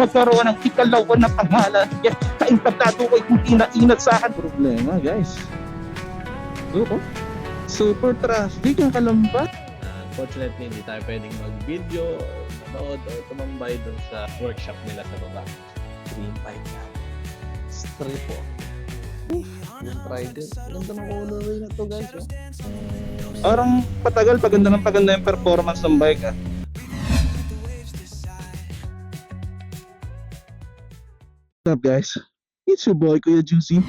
Magkaroon ng ikalawan na pangalan. Yes, kaintabdado ko kung inainat sa akin. Problema guys. Oo. Super traffic ang Kalamba. Unfortunately, hindi tayo pwedeng mag-video, manood, o tumambay dun sa workshop nila sa baba. 3.5 na. Straight po. Yung Trident. Ganda ng colorway na to guys. Parang patagal, paganda yung performance ng bike ah. What's up guys? It's your boy Kuya Juicy.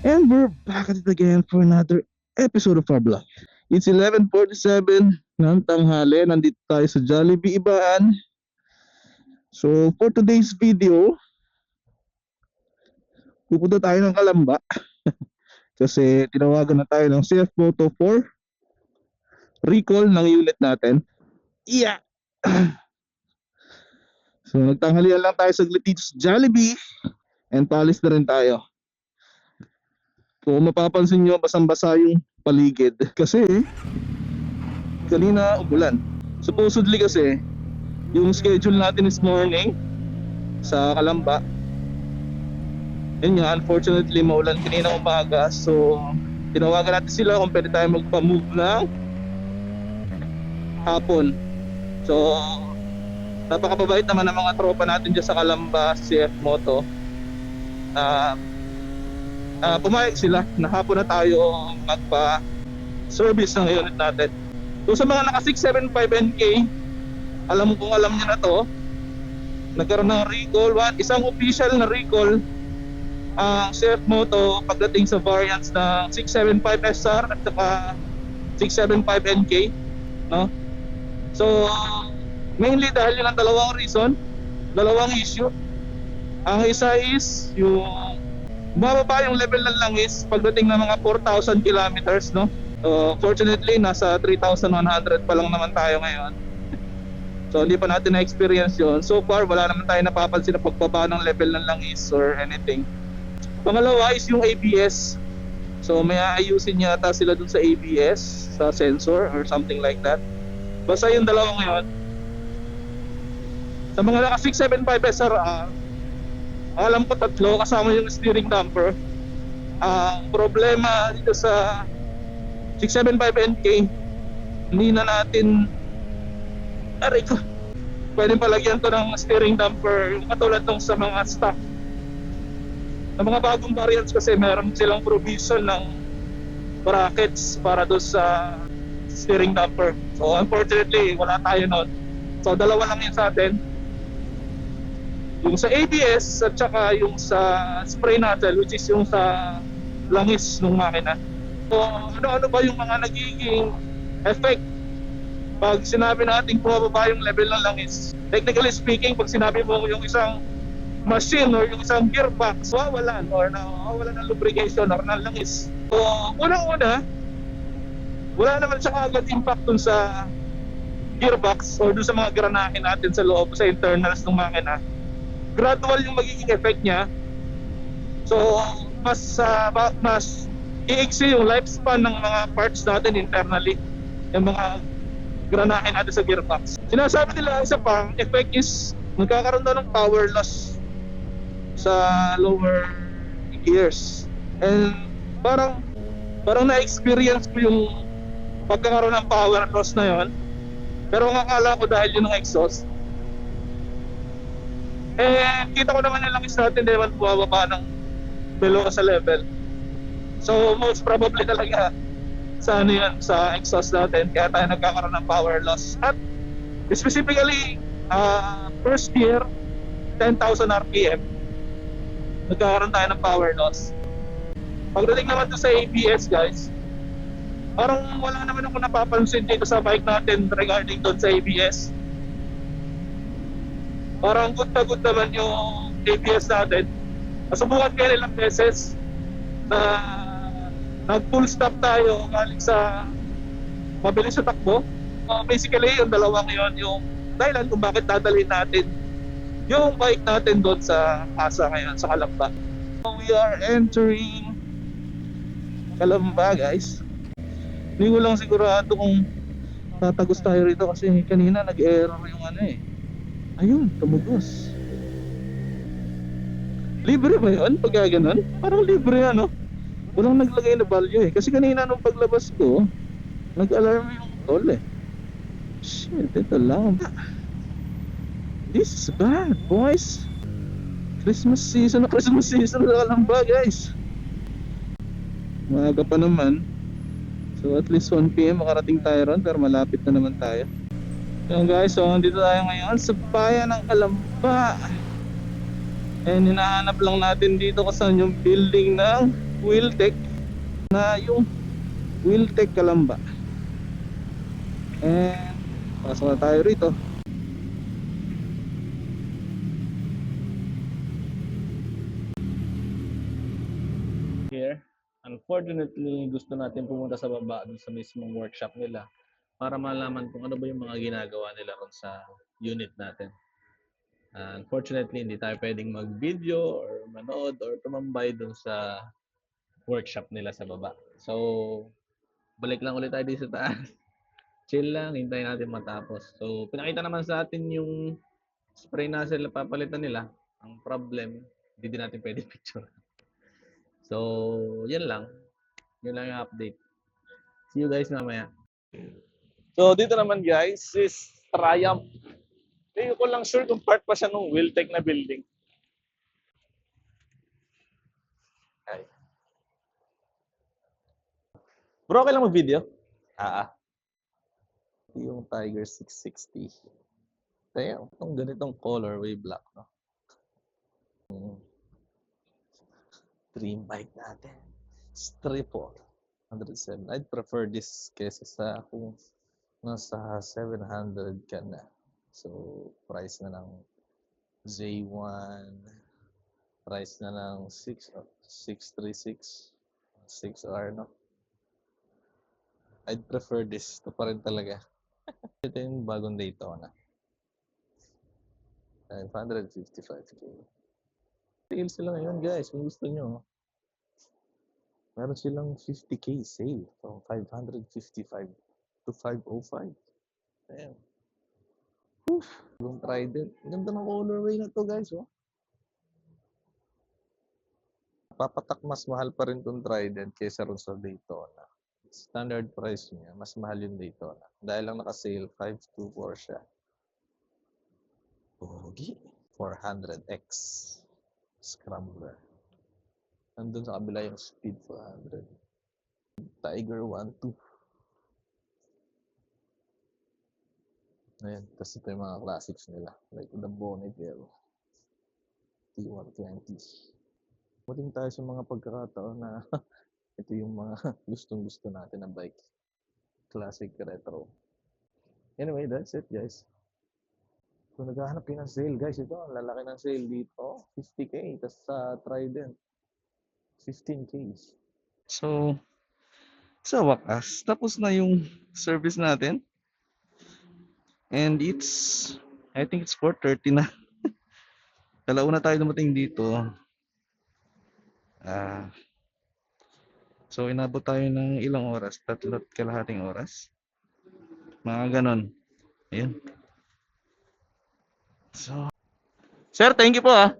And we're back at it again for another episode of our vlog. It's 11:47 ng tanghali. Nandito tayo sa Jollibee Ibaan. So for today's video, pupunta tayo ng Kalamba. Kasi tinawagan na tayo ng CF Moto 4 recall ng unit natin. Yeah! So nagtanghalian lang tayo saglit dito sa Jollibee and paalis na rin tayo. Kung mapapansin nyo, basang-basa yung paligid kasi kanina umulan. Supposedly kasi yung schedule natin this morning sa Kalamba, yun nga, unfortunately maulan kanina umaga. So tinawagan natin sila kung pwede tayo magpa-move ng hapon. So napakababait naman ng mga tropa natin dyan sa Kalamba, CF Moto. Pumayag sila na hapon na tayo magpa-service ng unit natin. So sa mga naka 675NK, alam nyo na to, nagkaroon ng recall. Isang official na recall ang CF Moto pagdating sa variants ng 675SR at saka 675NK, no? So mainly dahil yun ang dalawang issue. Ang isa is yung bumababa yung level ng langis pagdating ng mga 4,000 kilometers, no? Fortunately nasa 3,100 pa lang naman tayo ngayon. So hindi pa natin na-experience yun. So far wala naman tayo napapansin na pagbaba ng level ng langis or anything. Pangalawa is yung ABS. So may aayusin yata sila dun sa ABS, sa sensor or something like that. Basta yung dalawang ngayon. Sa mga naka 675SR, alam ko tatlo kasama yung steering damper. Problema dito sa 675NK, hindi na natin pwede palagyan to ng steering damper yung katulad nung sa mga stock. Sa mga bagong variants kasi meron silang provision ng brackets para doon sa steering damper. So unfortunately wala tayo nun. So dalawa lang yun sa atin, yung sa ABS at saka yung sa spray nozzle, which is yung sa langis ng makina. So ano ba yung mga nagiging effect pag sinabi natin bumababa yung level ng langis? Technically speaking, pag sinabi mo yung isang machine or yung isang gearbox nawawalan ng lubrication or ng langis. So unang-una, wala naman siya agad impact dun sa gearbox or dun sa mga granahe natin sa loob, sa internals ng makina. Gradual yung magiging effect niya. So mas iiksi yung lifespan ng mga parts natin internally, yung mga granahe natin sa gearbox. Sinasabi nila isa pang effect is magkakaroon daw ng power loss sa lower gears. And parang na-experience ko yung pagkakaroon ng power loss na yon. Pero ang akala ko dahil yun ang exhaust. Kita ko naman yung langis natin dahil bumababa ng below sa level. So most probably talaga sa sa exhaust natin kaya tayo nagkakaroon ng power loss. At specifically first gear 10,000 RPM nagkakaroon tayo ng power loss. Pagdating naman to sa ABS guys, parang wala naman ako napapansin dito sa bike natin regarding doon sa ABS. Parang good naman yung ABS natin. Nasubukan kaya ilang beses na nag-full stop tayo galing sa mabilis sa takbo. Basically yung dalawang yon yung dahilan kung bakit dadalhin natin yung bike natin doon sa Asa ngayon, sa Kalamba. So we are entering Kalamba guys. Hindi ko lang sigurado kung tatagos tayo rito kasi kanina nag-error yung ayun, tumugos. Libre ba yun? Pagka ganun? Parang libre ano? Walang naglagay na value eh. Kasi kanina nung paglabas ko, nag-alarm yung call eh. Shit, ito lang. This is bad, boys. Christmas season na lang ba, guys? Maaga pa naman. So at least 1 PM makarating tayo ron, pero malapit na naman tayo. Yan guys, so andito tayo ngayon sa bayan ng Kalamba. And hinahanap lang natin dito kung saan yung building ng Wiltec, na yung Wiltec Kalamba. And pasok na tayo rito. Here, unfortunately, gusto natin pumunta sa baba dun sa mismong workshop nila para malaman kung ano ba yung mga ginagawa nila ron sa unit natin. Unfortunately, hindi tayo pwedeng mag-video or manood or tumambay dun sa workshop nila sa baba. So, balik lang ulit tayo dito sa taas. Chill lang, hintayin natin matapos. So, pinakita naman sa atin yung spray nozzle na papalitan nila. Ang problem, hindi din natin pwede picture. So, yan lang. Yun lang yung update. See you guys mamaya. So, dito naman guys is Triumph. Hindi ko lang sure kung part pa siya nung Wiltec na building. Ay. Bro, okay lang mag-video? Ito yung Tiger 660. Damn, itong ganitong colorway black, no? Dream bike natin. Triple 107. I'd prefer this kesa sa kung nasa 700 ka na. So, price na ng Z1. Price na ng 636. 6R, no? I'd prefer this. Ito pa rin talaga. Ito yung bagong Daytona. 555K. Sale sila ngayon guys, kung gusto nyo. Meron silang 50K sale from 555 to 505. Damn. Yung Trident. Ganda ng colorway na to guys. Oh. Papatak mas mahal pa rin tong Trident kaysa rin sa Daytona. Standard price niya, mas mahal yung Daytona. Dahil lang naka-sale, 524 siya. Pogi. 400X. Scrambler. Nandun sa kabila yung Speed 400. Tiger 1.2. Ayan. Tapos ito yung mga classics nila. Like the Bonneville. T120. Muling tayo sa mga pagkakataon na ito yung mga gustong-gusto natin na bike. Classic retro. Anyway, that's it guys. Kung naghahanap kayo ng sale guys, ito ang lalaki ng sale dito. 50K. Tapos sa Trident, 15K. So, sa wakas, tapos na yung service natin. And I think it's 4:30 na. Kalauna tayo dumating dito. So, inabot tayo ng ilang oras? 3.5 oras. Mga ganon. Ayun. So, sir, thank you po ah.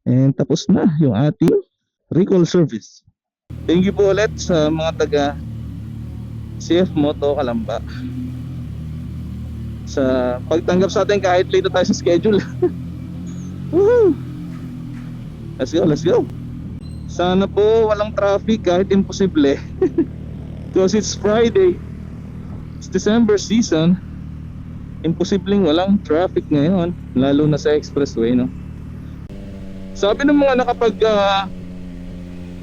And tapos na yung ating recall service. Thank you po ulit sa mga taga CF Moto Kalamba sa pagtanggap sa atin kahit late tayo sa schedule. Woohoo! Let's go, let's go. Sana po walang traffic kahit imposible. Because it's Friday. It's December season. Imposibleng walang traffic ngayon, lalo na sa expressway, no? Sabi ng mga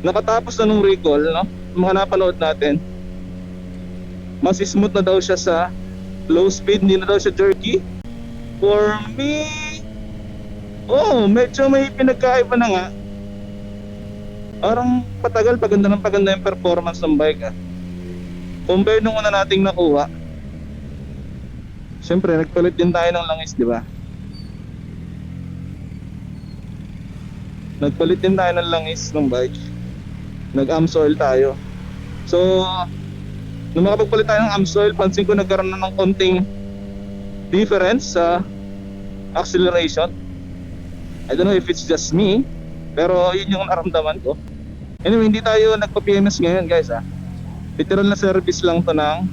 nakatapos na nung recall, no? Mga napanood natin, mas smooth na daw siya sa low speed, hindi na daw siya jerky. For me, medyo may pinagkaiba na nga. Parang paganda yung performance ng bike ah. Compare nung una nating nakuha. Siyempre, nagpalit din tayo ng langis, di ba? Nagpalit din tayo ng langis ng bike. Nag-AMSOIL tayo. So, nung makapagpalit tayo ng AMSOIL, pansin ko nagkaroon na ng konting difference sa acceleration. I don't know if it's just me, pero yun yung naramdaman ko. Anyway, hindi tayo nagpa-PMS ngayon guys ha. Literal na service lang to ng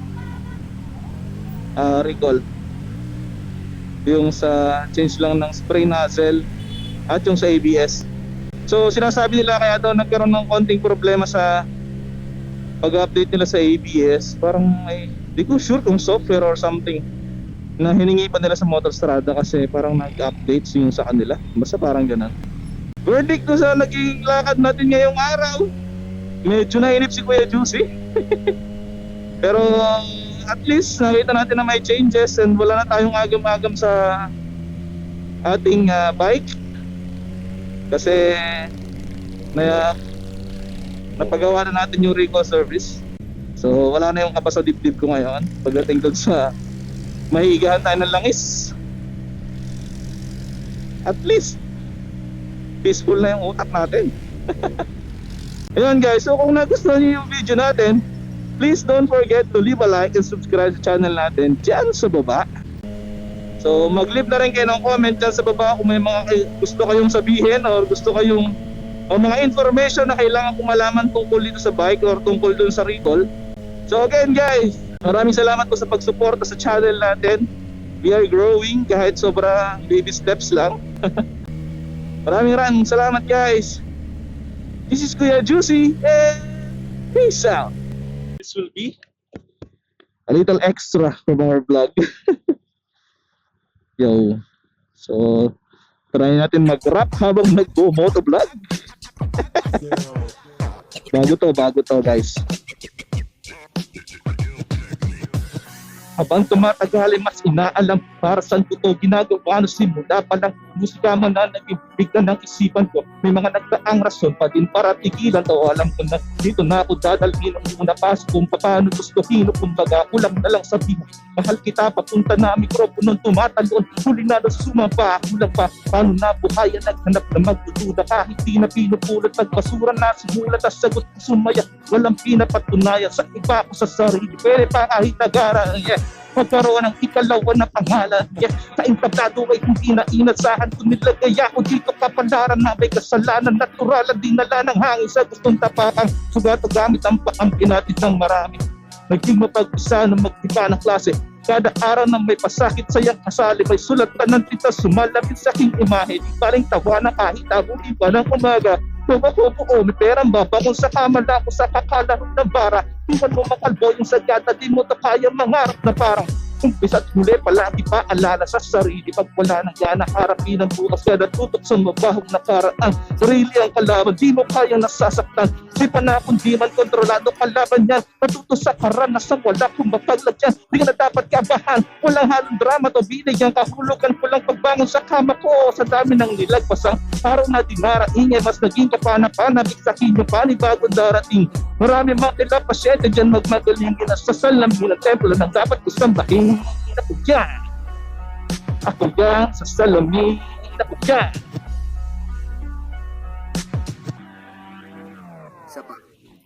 recall. Yung sa change lang ng spray nozzle at yung sa ABS. So sinasabi nila kaya daw nagkaroon ng konting problema sa pag-update nila sa ABS. Parang may, di ko sure kung software or something na hiningi pa nila sa Motostrada kasi parang nag-updates yung sa kanila. Basta parang ganun. Verdict ko sa naging lakad natin ngayong araw. Medyo nainip si Kuya Juicy. Pero at least nakita natin na may changes and wala na tayong agam-agam sa ating bike. Kasi napagawa na natin yung recall service. So wala na yung kapas sa dibdib ko ngayon pagdating doon sa mahihigahan tayo ng langis. At least peaceful na yung utak natin. Ayun guys, so kung nagustuhan niyo yung video natin, please don't forget to leave a like and subscribe sa channel natin dyan sa baba. So mag-leave na rin kayo ng comment dyan sa baba kung may mga gusto kayong sabihin or gusto kayong o mga information na kailangan kong malaman tungkol dito sa bike or tungkol dun sa recall. So again guys, maraming salamat po sa pagsuporta sa channel natin. We are growing kahit sobra baby steps lang. Maraming salamat guys. This is Kuya Juicy and peace out. This will be a little extra from our vlog. Yo. So try natin mag-rap habang nag-motovlog. Bago to guys. Habang tumatagal ay mas inaalam para saan ko to ginagawa. Simula pa lang musika man na naging bigla ng isipan ko. May mga nagdaang rason pa din para tigilan to. Alam ko na dito na ako dadalhin ang una pasok kung paano gustuhin o kumbaga kulang na lang sabihin. Mahal kita papunta na mikroponong tumatalon. Huli na lang sumamba kulang pa. Paano na buhayan naghanap na magdududa kahit di na pinupulot. Nagbasura na simulat at sagot sumaya. Walang pinapatunayan sa iba ko sa sarili. Pwede pa kahit nagara. Yeah. Magkaroon ng ikalawa na pangalan. Yes, sa entablado ay hindi na inatsahan ko nilagay ako dito kapalaran na may kasalanan. Naturalan dinala ng hangin sa gustong tapakan. Sugato gamit ang paampi natin ng marami. Naging mapag-isa na magtiba ng klase. Kada araw na may pasakit sayang kasali. May sulat pa ng tita sumalapit sa aking imahe. Di paling tawa na kahit abuti pa ng umaga. Pumakupo may perang baba kung sa kamala ko sa kakalaro ng bara. Iwan mo makalbo yung sagada, di mo na kaya mangarap na parang umpisa't muli palagi pa alala sa sarili. Pag wala nang gana harapin ang bukas ka natutok sa mabahog na karaan. Sarili ang kalaban, di mo kaya nasasaktan. Di pa na kung di man kontrolado kalaban yan. Natuto sa karanasan, wala kung mapagladyan. Di ka na dapat kabahan, walang halong drama to. Binigyan kahulugan ko lang pagbangon sa kama ko. Sa dami ng nilagpasang araw na dinaraing ay mas naging kapana-panabik sa akin yung panibagong darating. Marami mga tila pasyente dyan magmagaling ginasasalamin ng templo ng dapat ko sambahin. Ako dyan. Ako dyan sa salamin. Ako dyan.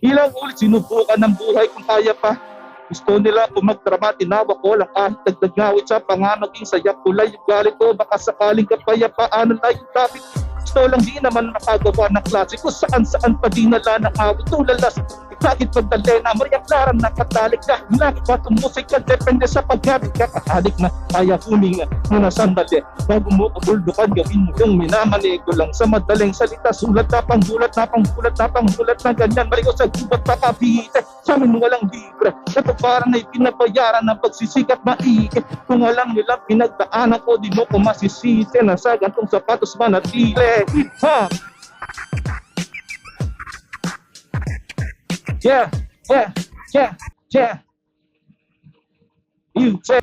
Ilang ulit sinubukan ng buhay kung kaya pa. Gusto nila kung magdrama, tinawa ko lang kahit nagdagawit sa panganaging sayak kulay yung galit ko. Baka sakaling kapayapaan na yung topic. Gusto lang di naman makagawa ng klase kung saan pa dinala ng awit. Tulalas, kahit pagdalena, Maria Clara nakatalik ka. Hinakit pa itong musika, depende sa paggamit ka. Katalik na kaya huminga muna sandali. Bago mo kabuldukan, gawin mo yung minamali ko lang sa madaling salita. Sulat na panggulat na panggulat na panggulat na ganyan. Marigo sa gubat pakabihite, sa amin walang libre. Ito parang ay pinabayaran ng pagsisikat maikit. Kung alam nila pinagdaanan ko, di mo ko masisisi na sa gantong sapatos manatili. Ha! Yeah. You say